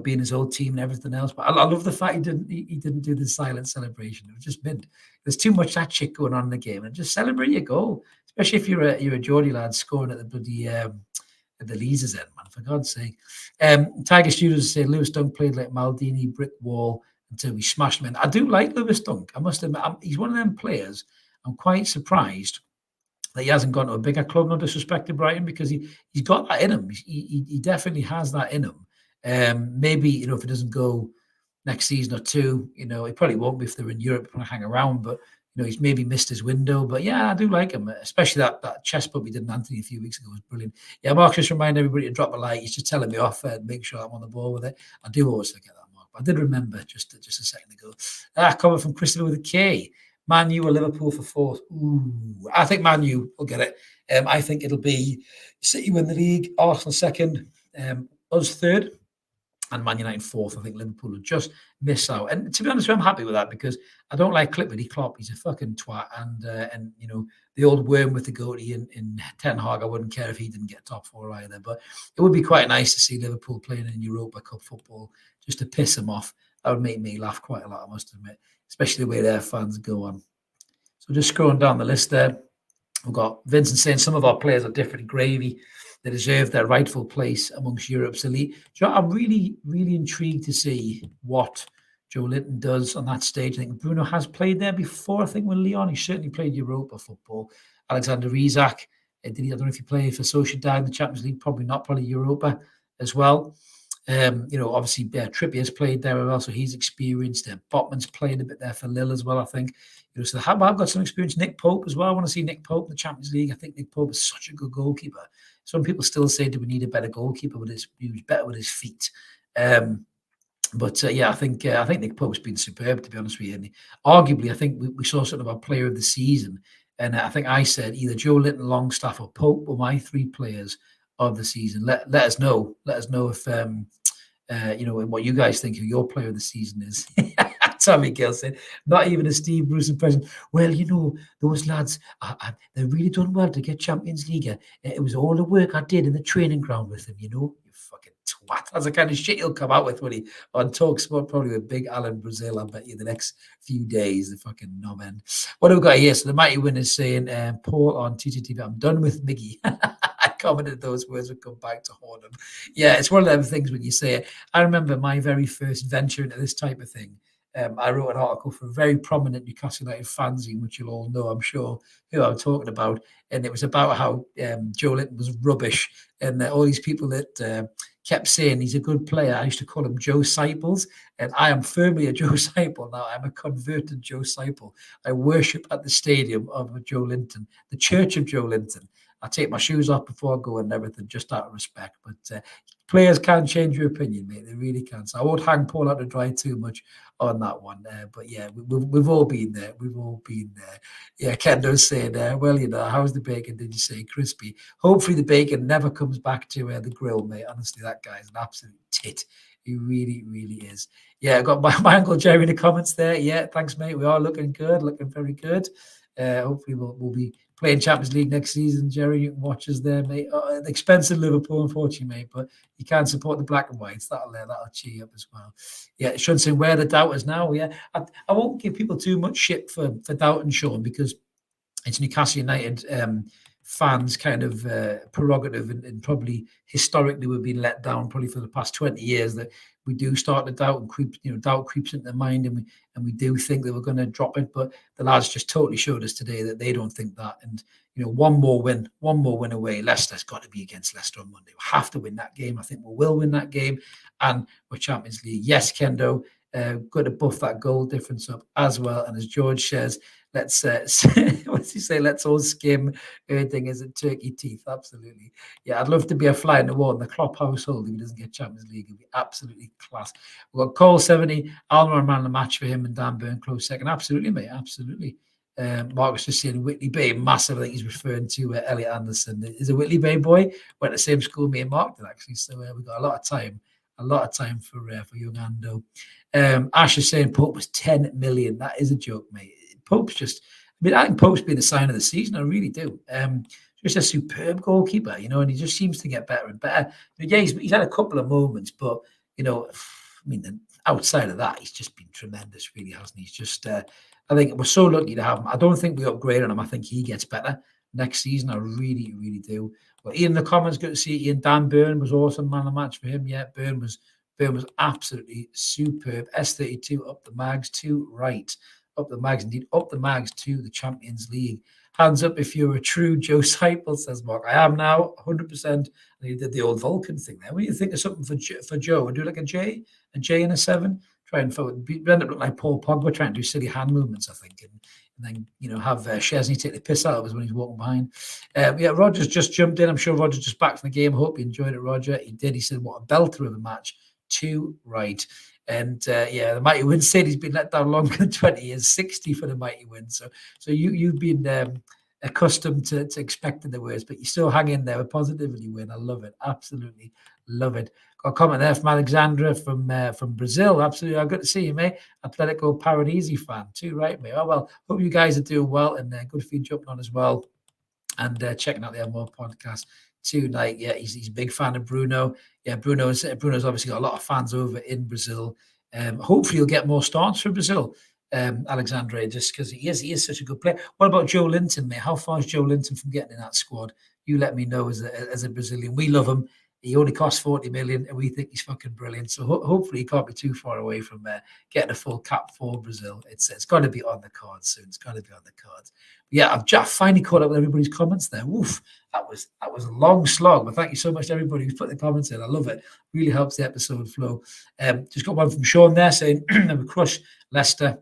Speaker 1: Being his old team and everything else. But I love the fact he didn't do the silent celebration. It was just mint. There's too much that shit going on in the game, and just celebrate your goal, especially if you're a Geordie lad scoring at the bloody at the Leazes end, man. For God's sake. Tiger Studios say Lewis Dunk played like Maldini, brick wall until we smashed him in. I do like Lewis Dunk. I must admit, he's one of them players. I'm quite surprised that he hasn't gone to a bigger club. No disrespect to Brighton, because he's got that in him. He definitely has that in him. Maybe if it doesn't go next season or two, it probably won't be if they're in Europe going to hang around. But he's maybe missed his window. But yeah, I do like him, especially that chest bump he did in Anthony a few weeks ago was brilliant. Yeah, Mark, just remind everybody to drop a like. He's just telling me off and make sure I'm on the ball with it. I do always forget that, Mark. But I did remember just a second ago. Comment from Christopher with a K. Man U or Liverpool for fourth? Ooh, I think Man U will get it. I think it'll be City win the league, Arsenal second, us third, and Man United fourth. I think Liverpool will just miss out. And to be honest, I'm happy with that, because I don't like Clippity Klopp. He's a fucking twat. And the old worm with the goatee in Ten Hag, I wouldn't care if he didn't get top four either. But it would be quite nice to see Liverpool playing in Europa Cup football just to piss them off. That would make me laugh quite a lot, I must admit, especially the way their fans go on. So just scrolling down the list there, we've got Vincent saying some of our players are different gravy. They deserve their rightful place amongst Europe's elite. I'm really, really intrigued to see what Joe Linton does on that stage. I think Bruno has played there before, I think, with Lyon. He certainly played Europa football. Alexander Isak, I don't know if he played for Sociedad in the Champions League, probably not, probably Europa as well. Obviously Trippier's played there as well, so he's experienced. Botman's played a bit there for Lille as well, I think. So I've got some experience. Nick Pope as well. I want to see Nick Pope in the Champions League. I think Nick Pope is such a good goalkeeper. Some people still say, do we need a better goalkeeper? He was better with his feet. I think Nick Pope's been superb, to be honest with you. And arguably, I think we saw something about player of the season. And I think I said either Joe Linton, Longstaff, or Pope were my three players of the season. Let us know. Let us know if what you guys think who your player of the season is. Tommy Gill said, not even a Steve Bruce impression. Well, those lads, they're really done well to get Champions League. It was all the work I did in the training ground with them, You fucking twat. That's the kind of shit he'll come out with when he on TalkSport, probably with Big Alan Brazil, I bet you, the next few days, the fucking knob end. What have we got here? So the mighty winner's saying, Paul on TTTV, I'm done with Miggy. I commented those words would come back to haunt him. Yeah, it's one of them things when you say it. I remember my very first venture into this type of thing. I wrote an article for a very prominent Newcastle United fanzine, which you'll all know, I'm sure, who I'm talking about. And it was about how Joe Linton was rubbish. And all these people that kept saying he's a good player, I used to call him Joe Siples. And I am firmly a Joe Siple now. I'm a converted Joe Siple. I worship at the stadium of Joe Linton, the church of Joe Linton. I take my shoes off before I go and everything, just out of respect. But players can change your opinion, mate. They really can. So I won't hang Paul out to dry too much on that one. But yeah, we've all been there. We've all been there. Yeah, Kendo's saying, how's the bacon? Did you say crispy? Hopefully the bacon never comes back to the grill, mate. Honestly, that guy's an absolute tit. He really, really is. Yeah, I got my Uncle Jerry in the comments there. Yeah, thanks, mate. We are looking good, looking very good. Hopefully we'll be playing Champions League next season, Jerry. You can watch us there, mate. Expensive Liverpool, unfortunately, mate, but you can support the black and whites. That'll cheer you up as well. Yeah, Sean saying, where are the doubters now? Yeah, I won't give people too much shit for doubting Sean, because it's Newcastle United fans' kind of prerogative, and probably historically we've been let down probably for the past 20 years, that we do start to doubt and doubt creeps into their mind, and we do think that we're going to drop it. But the lads just totally showed us today that they don't think that. And one more win away. Leicester's got to be against Leicester on Monday. We have to win that game. I think we will win that game, and we're Champions League. Yes, Kendo. Got to buff that goal difference up as well. And as George says, let's what's he say? Let's all skim Erding as a turkey teeth. Absolutely, yeah. I'd love to be a fly in the wall in the Klopp household if he doesn't get Champions League. It'd be absolutely class. We've got Cole 70, Almirón man of the match for him, and Dan Burn close second. Absolutely, mate. Absolutely. Marcus just saying Whitley Bay, massive. I think he's referring to Elliot Anderson. Is a Whitley Bay boy. Went to the same school me and Mark did actually. So we've got a lot of time for young Ando. Ash is saying Pope was 10 million. That is a joke, mate. Pope's just, I mean, I think Pope's been the sign of the season. I really do. Just a superb goalkeeper, and he just seems to get better and better. Yeah, he's had a couple of moments, but I mean, outside of that, he's just been tremendous, really, hasn't he? He's just, I think we're so lucky to have him. I don't think we upgrade on him. I think he gets better next season. I really, really do. But Ian in the comments, good to see Ian. Dan Burn was awesome, man of the match for him. Yeah, Burn was absolutely superb. S32 up the mags to right. Up the mags, indeed. Up the mags to the Champions League. Hands up if you're a true Joe Seipel, says Mark. I am now, 100%. And he did the old Vulcan thing there. What do you think of something for Joe? We'll do like a J and a 7. Try and end up looking like Paul Pogba, trying to do silly hand movements, I think. And then, have Chesney take the piss out of us when he's walking behind. Yeah, Roger's just jumped in. I'm sure Roger's just back from the game. Hope you enjoyed it, Roger. He did. He said, what a belter of a match. Too right. And the Mighty Win said he's been let down longer than 20 years, 60 for the Mighty Win. So you've been accustomed to expecting the worst, but you still hang in there with positivity, Win. I love it. Absolutely love it. Got a comment there from Alexandra from Brazil. Absolutely. Good to see you, mate. Atletico Paradisi fan too, right, mate? Oh, well, hope you guys are doing well, and good for you jumping on as well and checking out the More podcast tonight. Yeah, he's a big fan of Bruno. Yeah, Bruno's obviously got a lot of fans over in Brazil. Hopefully he'll get more starts for Brazil, Alexandre, just because he is such a good player. What about Joe Linton, mate? How far is Joe Linton from getting in that squad? You let me know as a Brazilian. We love him. He only costs 40 million, and we think he's fucking brilliant. So hopefully he can't be too far away from getting a full cap for Brazil. It's got to be on the cards soon. It's got to be on the cards. But yeah, I've just finally caught up with everybody's comments there. Woof, that was a long slog. But thank you so much to everybody who's put the comments in. I love it. Really helps the episode flow. Just got one from Sean there saying we crush Leicester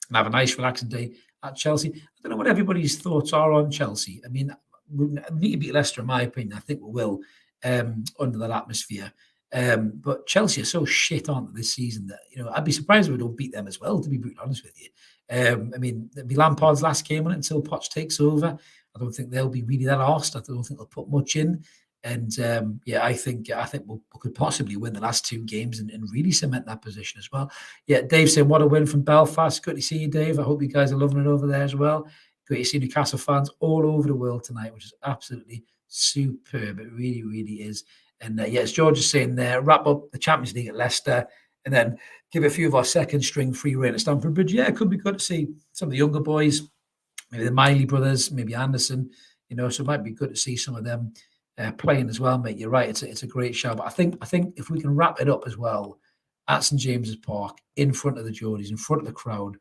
Speaker 1: and have a nice relaxing day at Chelsea. I don't know what everybody's thoughts are on Chelsea. I mean, we need to beat Leicester, in my opinion. I think we will. Under that atmosphere. But Chelsea are so shit on this season that, I'd be surprised if we don't beat them as well, to be brutally honest with you. I mean, it'll be Lampard's last game on it until Poch takes over. I don't think they'll be really that arsed. I don't think they'll put much in. And I think we could possibly win the last 2 games and really cement that position as well. Yeah, Dave saying, what a win from Belfast. Good to see you, Dave. I hope you guys are loving it over there as well. Great to see Newcastle fans all over the world tonight, which is absolutely superb. It really, really is. And as George is saying there, wrap up the Champions League at Leicester and then give a few of our second string free rein at Stamford Bridge. Yeah, it could be good to see some of the younger boys, maybe the Miley brothers, maybe Anderson, so it might be good to see some of them playing as well, mate. You're right. It's a great show. But I think if we can wrap it up as well at St. James's Park, in front of the Geordies, in front of the crowd,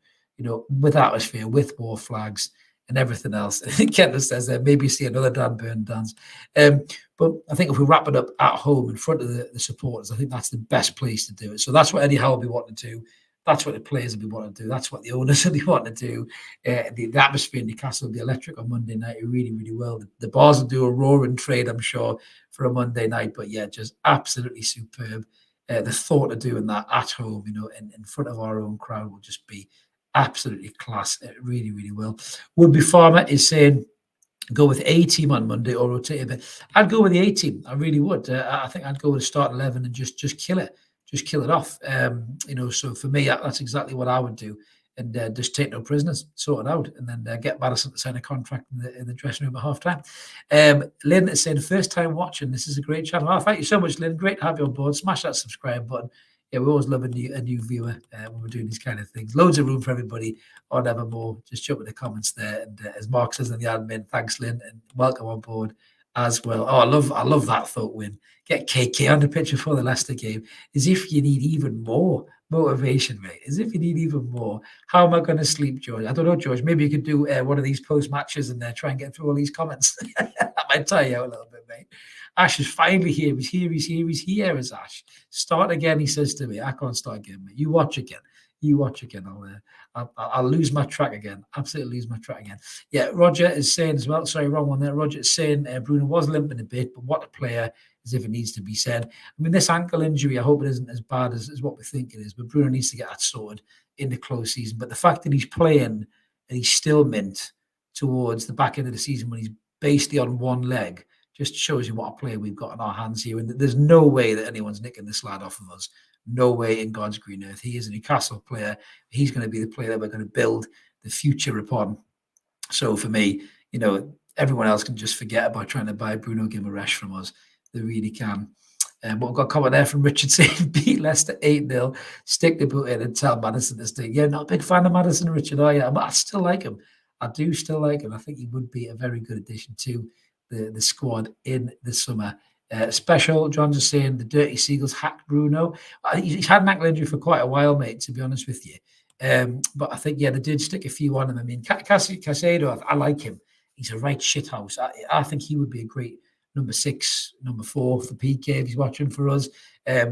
Speaker 1: with atmosphere, with war flags, and everything else. Kendall says there, maybe see another Dan Burn dance. But I think if we wrap it up at home in front of the supporters, I think that's the best place to do it. So that's what Eddie Howe will be wanting to do. That's what the players will be wanting to do. That's what the owners will be wanting to do. The atmosphere in Newcastle will be electric on Monday night. It really, really will. The bars will do a roaring trade, I'm sure, for a Monday night. But yeah, just absolutely superb. The thought of doing that at home, in front of our own crowd will just be absolutely class. It really, really will. Would-be Farmer is saying go with A team on Monday or rotate a bit. I'd go with the A team. I really would. I think I'd go with a start 11 and just kill it. Just kill it off. So for me, that's exactly what I would do. And just take no prisoners, sort it out, and then get Madison to sign a contract in the dressing room at half time. Lynn is saying, first time watching. This is a great channel. Oh, thank you so much, Lynn. Great to have you on board. Smash that subscribe button. Yeah, we always love a new viewer when we're doing these kind of things. Loads of room for everybody on Evermore. Just jump in the comments there. And as Mark says in the admin, thanks, Lynn, and welcome on board as well. Oh, I love that thought, Win. Get KK on the pitch before the Leicester game, as if you need even more motivation, mate. As if you need even more. How am I going to sleep, George? I don't know, George. Maybe you could do one of these post matches and try and get through all these comments. That might tire you out a little bit, mate. Ash is finally here. He's here, is Ash. Start again, he says to me. I can't start again, mate. You watch again. You watch again. I'll lose my track again. Absolutely lose my track again. Yeah, Roger is saying as well. Sorry, wrong one there. Roger is saying Bruno was limping a bit, but what a player, as if it needs to be said. I mean, this ankle injury, I hope it isn't as bad as what we think it is, but Bruno needs to get that sorted in the close season. But the fact that he's playing and he's still mint towards the back end of the season when he's basically on one leg just shows you what a player we've got in our hands here. And there's no way that anyone's nicking this lad off of us. No way in God's green earth. He is a Newcastle player. He's going to be the player that we're going to build the future upon. So for me, everyone else can just forget about trying to buy Bruno Guimaraes from us. They really can. But we've got a comment there from Richard saying, beat Leicester 8-0, stick the boot in and tell Maddison to stay. Yeah, not a big fan of Maddison, Richard, are you? But I still like him. I do still like him. I think he would be a very good addition to the squad in the summer. Special, John's just saying the Dirty Seagulls hacked Bruno. He's had an ankle injury for quite a while, mate, to be honest with you. But I think, they did stick a few on him. I mean, Caicedo, I like him. He's a right shithouse. I think he would be a great number 6, number 4 for PK if he's watching for us,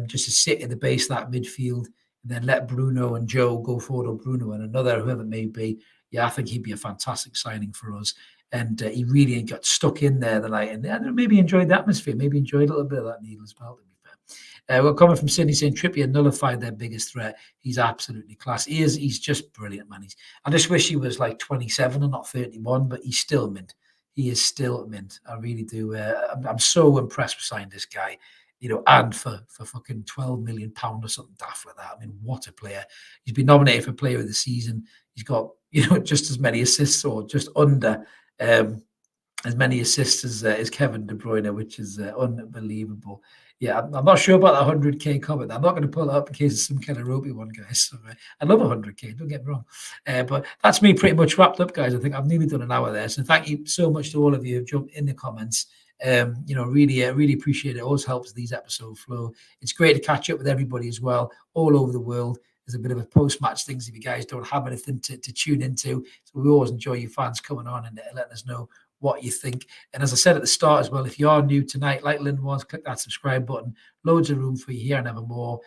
Speaker 1: just to sit in the base of that midfield and then let Bruno and Joe go forward, or Bruno and another, whoever it may be. Yeah, I think he'd be a fantastic signing for us. And he really got stuck in there the night, and maybe enjoyed the atmosphere, maybe enjoyed a little bit of that needle as well, to be fair. We're coming from Sydney saying Trippier nullified their biggest threat. He's absolutely class. He's just brilliant, man. I just wish he was like 27 and not 31, but he's still mint. He is still mint. I really do. I'm so impressed with signing this guy, and for fucking £12 million or something daft like that. I mean, what a player. He's been nominated for Player of the Season. He's got, just as many assists, or just under as many assists as Kevin De Bruyne, which is unbelievable. Yeah, I'm not sure about that 100K comment. I'm not going to pull it up in case it's some kind of ropey one, guys. So, I love 100K, don't get me wrong. But that's me pretty much wrapped up, guys. I think I've nearly done an hour there. So thank you so much to all of you who've jumped in the comments. Really appreciate it. It always helps these episodes flow. It's great to catch up with everybody as well, all over the world. There's a bit of a post-match things if you guys don't have anything to tune into. So we always enjoy you fans coming on and letting us know what you think. And as I said at the start as well, if you are new tonight, like Lynn was, click that subscribe button. Loads of room for you here and evermore.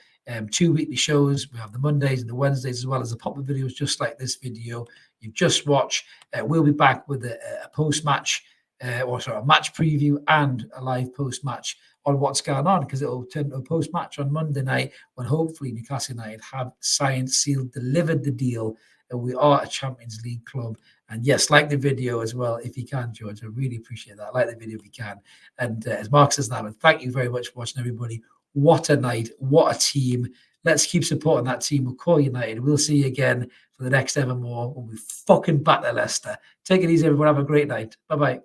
Speaker 1: 2 weekly shows. We have the Mondays and the Wednesdays, as well as the pop-up videos just like this video you've just watched. We'll be back with a post-match, a match preview and a live post-match on what's going on, because it'll turn to a post-match on Monday night when hopefully Newcastle United have signed, sealed, delivered the deal, and we are a Champions League club. And yes, like the video as well, if you can, George. I really appreciate that. Like the video if you can. And as Mark says now, thank you very much for watching, everybody. What a night. What a team. Let's keep supporting that team. We'll call United. We'll see you again for the next Evermore when we fucking batter Leicester. Take it easy, everyone. Have a great night. Bye-bye.